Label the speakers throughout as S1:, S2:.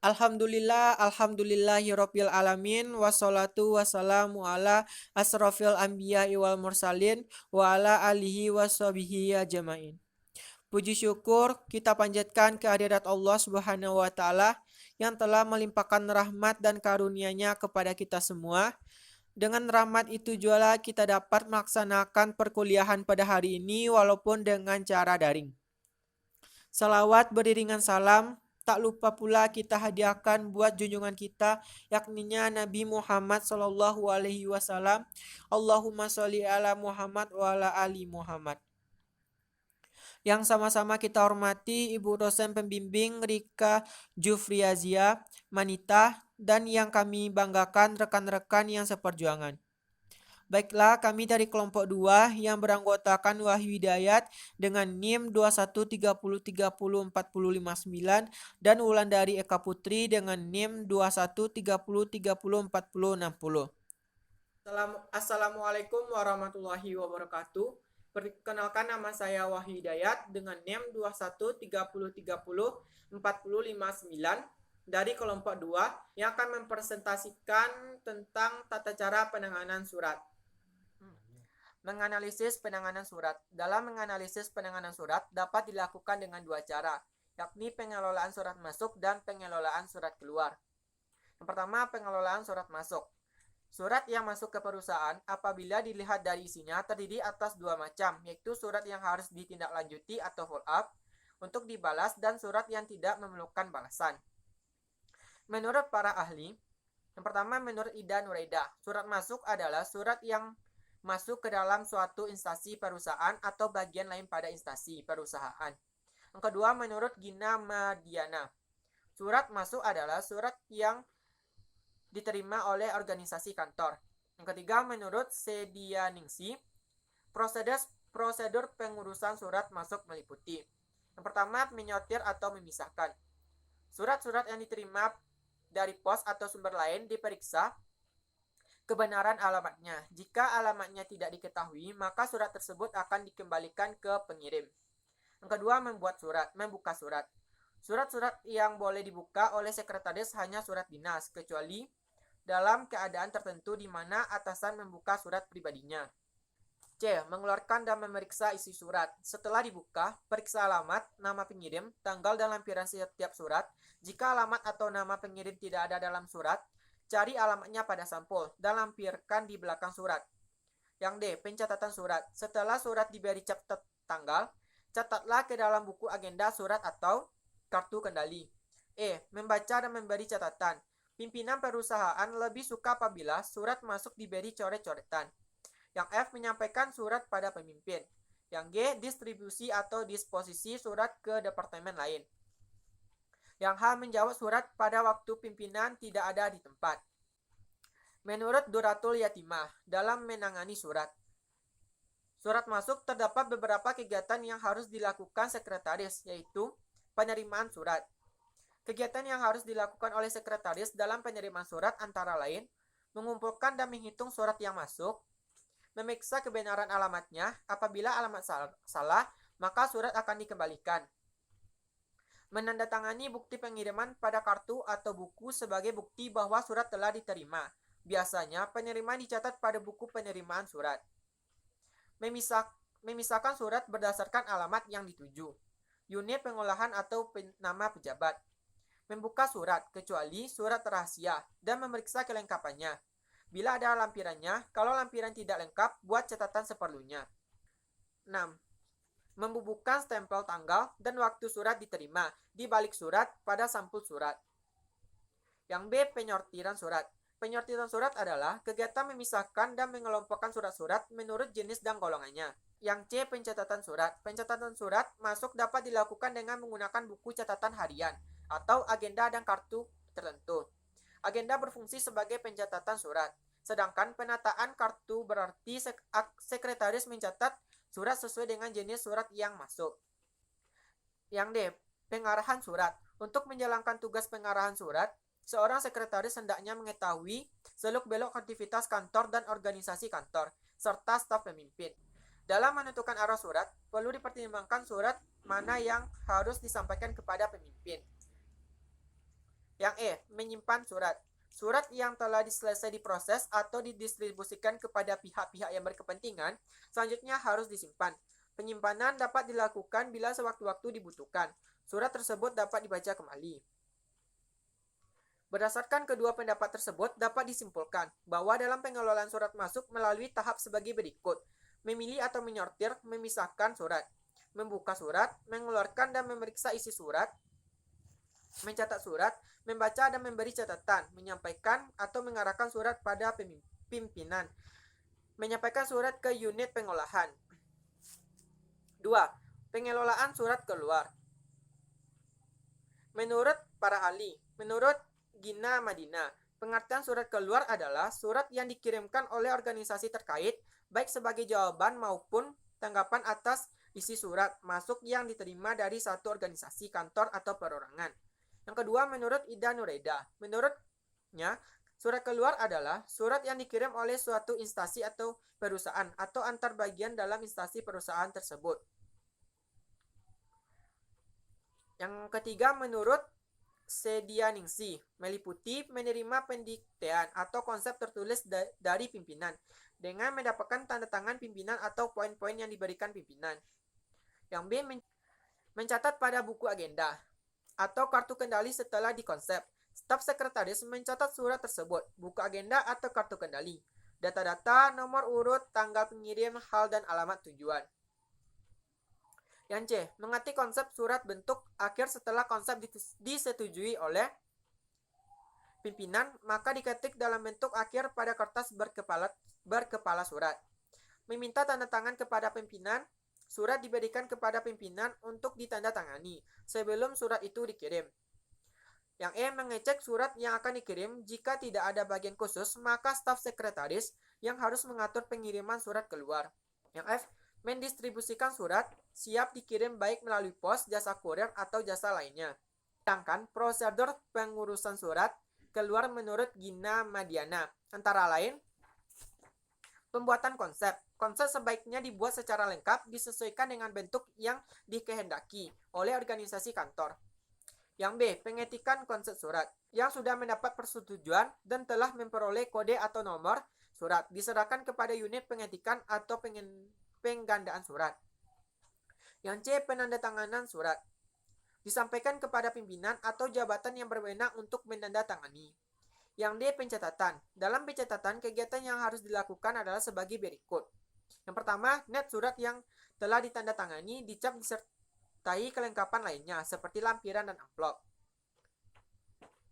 S1: Alhamdulillahirabbil alamin wassalatu wassalamu ala asrofil anbiya wal mursalin wa ala alihi washabihi ajmain. Puji syukur kita panjatkan kehadirat Allah Subhanahu wa taala yang telah melimpahkan rahmat dan karunia-Nya kepada kita semua. Dengan rahmat itu juga kita dapat melaksanakan perkuliahan pada hari ini walaupun dengan cara daring. Salawat beriringan salam, tak lupa pula kita hadiahkan buat junjungan kita, yakninya Nabi Muhammad Sallallahu Alaihi Wasallam. Allahumma sholli ala Muhammad wa ala ali Muhammad. Yang sama-sama kita hormati Ibu dosen pembimbing Rika Jufriazia Manita dan yang kami banggakan rekan-rekan yang seperjuangan. Baiklah, kami dari kelompok 2 yang beranggotakan Wahyu Hidayat dengan NIM 2130304059 dan Wulandari Eka Putri dengan NIM 2130304060. Assalamualaikum warahmatullahi wabarakatuh. Perkenalkan, nama saya Wahyu Hidayat dengan NIM 2130304059 dari kelompok 2 yang akan mempresentasikan tentang tata cara penanganan surat. Menganalisis penanganan surat. Dalam menganalisis penanganan surat dapat dilakukan dengan dua cara, yakni pengelolaan surat masuk dan pengelolaan surat keluar. Yang pertama, pengelolaan surat masuk. Surat yang masuk ke perusahaan apabila dilihat dari isinya terdiri atas dua macam, yaitu surat yang harus ditindaklanjuti atau follow up untuk dibalas dan surat yang tidak memerlukan balasan. Menurut para ahli, yang pertama menurut Ida Nuraida, surat masuk adalah surat yang masuk ke dalam suatu instansi perusahaan atau bagian lain pada instansi perusahaan. Yang kedua, menurut Gina Madiana, surat masuk adalah surat yang diterima oleh organisasi kantor. Yang ketiga, menurut Sedianingsi, prosedur pengurusan surat masuk meliputi. Yang pertama, menyortir atau memisahkan. Surat-surat yang diterima dari pos atau sumber lain diperiksa kebenaran alamatnya. Jika alamatnya tidak diketahui, maka surat tersebut akan dikembalikan ke pengirim. Yang kedua, membuka surat. Surat-surat yang boleh dibuka oleh sekretaris hanya surat dinas, kecuali dalam keadaan tertentu di mana atasan membuka surat pribadinya. C. Mengeluarkan dan memeriksa isi surat. Setelah dibuka, periksa alamat, nama pengirim, tanggal dan lampiran setiap surat. Jika alamat atau nama pengirim tidak ada dalam surat, cari alamatnya pada sampul dan lampirkan di belakang surat. Yang D. Pencatatan surat. Setelah surat diberi catat tanggal, catatlah ke dalam buku agenda surat atau kartu kendali. E. Membaca dan memberi catatan. Pimpinan perusahaan lebih suka apabila surat masuk diberi coret-coretan. Yang F. Menyampaikan surat pada pemimpin. Yang G. Distribusi atau disposisi surat ke departemen lain. Yang H. Menjawab surat pada waktu pimpinan tidak ada di tempat. Menurut Duratul Yatimah, dalam menangani surat masuk terdapat beberapa kegiatan yang harus dilakukan sekretaris, yaitu penerimaan surat. Kegiatan yang harus dilakukan oleh sekretaris dalam penerimaan surat antara lain mengumpulkan dan menghitung surat yang masuk, memeriksa kebenaran alamatnya. Apabila alamat salah, maka surat akan dikembalikan. Menandatangani bukti pengiriman pada kartu atau buku sebagai bukti bahwa surat telah diterima. Biasanya penerimaan dicatat pada buku penerimaan surat. Memisahkan surat berdasarkan alamat yang dituju, unit pengolahan atau nama pejabat. Membuka surat, kecuali surat rahasia, dan memeriksa kelengkapannya. Bila ada lampirannya, kalau lampiran tidak lengkap, buat catatan seperlunya. 6. Membubuhkan stempel tanggal dan waktu surat diterima di balik surat pada sampul surat. Yang B. Penyortiran surat. Penyortiran surat adalah kegiatan memisahkan dan mengelompokkan surat-surat menurut jenis dan golongannya. Yang C. Pencatatan surat. Pencatatan surat masuk dapat dilakukan dengan menggunakan buku catatan harian atau agenda dan kartu tertentu. Agenda berfungsi sebagai pencatatan surat, sedangkan penataan kartu berarti sekretaris mencatat surat sesuai dengan jenis surat yang masuk. Yang D. Pengarahan surat. Untuk menjalankan tugas pengarahan surat, seorang sekretaris hendaknya mengetahui seluk-beluk aktivitas kantor dan organisasi kantor, serta staf pemimpin. Dalam menentukan arah surat, perlu dipertimbangkan surat mana yang harus disampaikan kepada pemimpin. Yang E. menyimpan surat. Surat yang telah selesai diproses atau didistribusikan kepada pihak-pihak yang berkepentingan, selanjutnya harus disimpan. Penyimpanan dapat dilakukan bila sewaktu-waktu dibutuhkan. Surat tersebut dapat dibaca kembali. Berdasarkan kedua pendapat tersebut, dapat disimpulkan bahwa dalam pengelolaan surat masuk melalui tahap sebagai berikut. Memilih atau menyortir, memisahkan surat, membuka surat, mengeluarkan dan memeriksa isi surat, mencatat surat, membaca dan memberi catatan, menyampaikan atau mengarahkan surat pada pimpinan, menyampaikan surat ke unit pengolahan. 2. Pengelolaan surat keluar. Menurut para ahli, menurut Gina Madina, pengertian surat keluar adalah surat yang dikirimkan oleh organisasi terkait, baik sebagai jawaban maupun tanggapan atas isi surat masuk yang diterima dari satu organisasi, kantor, atau perorangan. Yang kedua, menurut Ida Nureda, menurutnya, surat keluar adalah surat yang dikirim oleh suatu instansi atau perusahaan atau antar bagian dalam instansi perusahaan tersebut. Yang ketiga, menurut Sedianingsih, meliputi menerima pendiktean atau konsep tertulis dari pimpinan dengan mendapatkan tanda tangan pimpinan atau poin-poin yang diberikan pimpinan. Yang B, mencatat pada buku agenda atau kartu kendali setelah dikonsep. Staf sekretaris mencatat surat tersebut, buku agenda atau kartu kendali, data-data, nomor urut, tanggal pengirim, hal dan alamat tujuan. Yang C, mengetik konsep surat bentuk akhir setelah konsep disetujui oleh pimpinan, maka diketik dalam bentuk akhir pada kertas berkepala surat. Meminta tanda tangan kepada pimpinan, surat diberikan kepada pimpinan untuk ditandatangani sebelum surat itu dikirim. Yang E, mengecek surat yang akan dikirim. Jika tidak ada bagian khusus, maka staf sekretaris yang harus mengatur pengiriman surat keluar. Yang F, mendistribusikan surat siap dikirim baik melalui pos, jasa kurir, atau jasa lainnya. Sedangkan prosedur pengurusan surat keluar menurut Gina Madiana, antara lain, pembuatan konsep. Konsep sebaiknya dibuat secara lengkap, disesuaikan dengan bentuk yang dikehendaki oleh organisasi kantor. Yang B, pengetikan konsep surat. Yang sudah mendapat persetujuan dan telah memperoleh kode atau nomor surat, diserahkan kepada unit pengetikan atau penggandaan surat. Yang C, penandatanganan surat. Disampaikan kepada pimpinan atau jabatan yang berwenang untuk menandatangani. Yang D, pencatatan. Dalam pencatatan, kegiatan yang harus dilakukan adalah sebagai berikut. Yang pertama, net surat yang telah ditandatangani, dicap disertai kelengkapan lainnya, seperti lampiran dan amplop,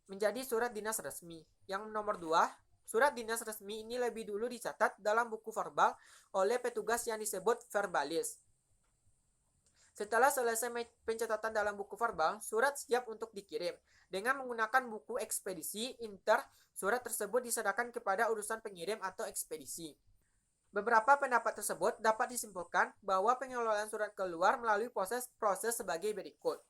S1: menjadi surat dinas resmi. Yang nomor 2, surat dinas resmi ini lebih dulu dicatat dalam buku verbal oleh petugas yang disebut verbalis. Setelah selesai pencatatan dalam buku verbal, surat siap untuk dikirim. Dengan menggunakan buku ekspedisi inter, surat tersebut diserahkan kepada urusan pengirim atau ekspedisi. Beberapa pendapat tersebut dapat disimpulkan bahwa pengelolaan surat keluar melalui proses sebagai berikut.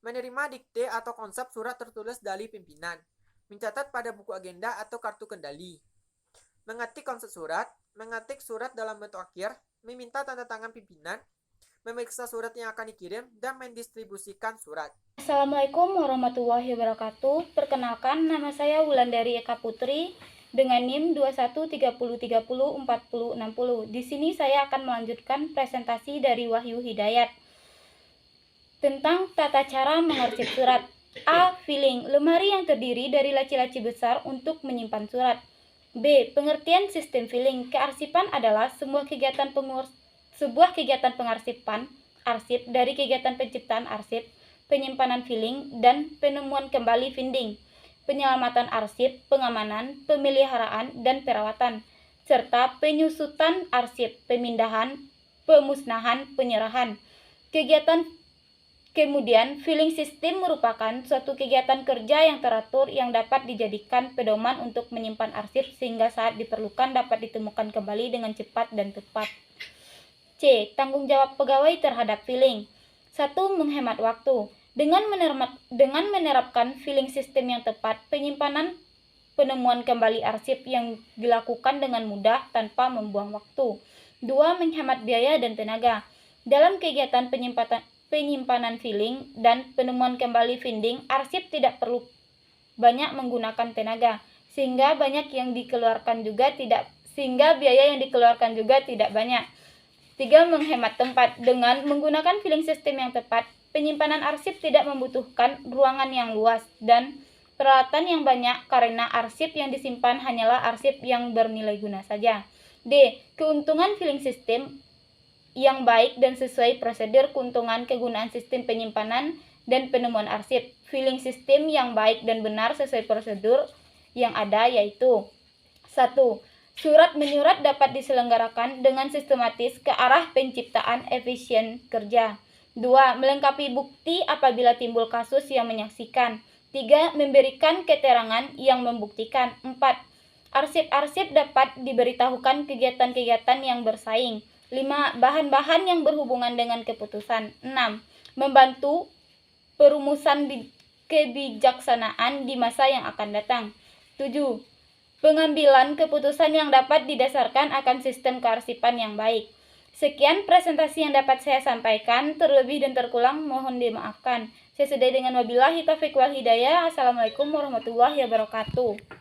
S1: Menerima dikte atau konsep surat tertulis dari pimpinan. Mencatat pada buku agenda atau kartu kendali. Mengetik konsep surat, mengetik surat dalam bentuk akhir, meminta tanda tangan pimpinan, memeriksa surat yang akan dikirim, dan mendistribusikan surat.
S2: Assalamualaikum warahmatullahi wabarakatuh. Perkenalkan, nama saya Wulandari Eka Putri dengan NIM 2130304060. Di sini saya akan melanjutkan presentasi dari Wahyu Hidayat tentang tata cara mengarsip surat. A. Filing, lemari yang terdiri dari laci-laci besar untuk menyimpan surat. B. Pengertian sistem filing. Kearsipan adalah sebuah kegiatan pengarsipan arsip dari kegiatan penciptaan arsip, penyimpanan filing, dan penemuan kembali finding, penyelamatan arsip, pengamanan, pemeliharaan, dan perawatan, serta penyusutan arsip, pemindahan, pemusnahan, penyerahan. Kemudian, filing system merupakan suatu kegiatan kerja yang teratur yang dapat dijadikan pedoman untuk menyimpan arsip sehingga saat diperlukan dapat ditemukan kembali dengan cepat dan tepat. C. Tanggung jawab pegawai terhadap filing. 1. Menghemat waktu. Dengan menerapkan filing system yang tepat, penemuan kembali arsip yang dilakukan dengan mudah tanpa membuang waktu. 2. Menghemat biaya dan tenaga. Dalam kegiatan penyimpanan filing dan penemuan kembali finding, arsip tidak perlu banyak menggunakan tenaga, sehingga biaya yang dikeluarkan juga tidak banyak. 3. Menghemat tempat. Dengan menggunakan filing system yang tepat, penyimpanan arsip tidak membutuhkan ruangan yang luas dan peralatan yang banyak karena arsip yang disimpan hanyalah arsip yang bernilai guna saja. D. Keuntungan filing system yang baik dan sesuai prosedur. Keuntungan kegunaan sistem penyimpanan dan penemuan arsip. Filing system yang baik dan benar sesuai prosedur yang ada yaitu 1. Surat menyurat dapat diselenggarakan dengan sistematis ke arah penciptaan efisien kerja. 2. Melengkapi bukti apabila timbul kasus yang menyaksikan. 3. Memberikan keterangan yang membuktikan. 4. Arsip-arsip dapat diberitahukan kegiatan-kegiatan yang bersaing. 5. Bahan-bahan yang berhubungan dengan keputusan. 6. Membantu perumusan kebijaksanaan di masa yang akan datang. 7. Pengambilan keputusan yang dapat didasarkan akan sistem kearsipan yang baik. Sekian presentasi yang dapat saya sampaikan, terlebih dan terkurang mohon dimaafkan. Saya sudahi dengan wabillahi taufiq wal hidayah. Assalamualaikum warahmatullahi wabarakatuh.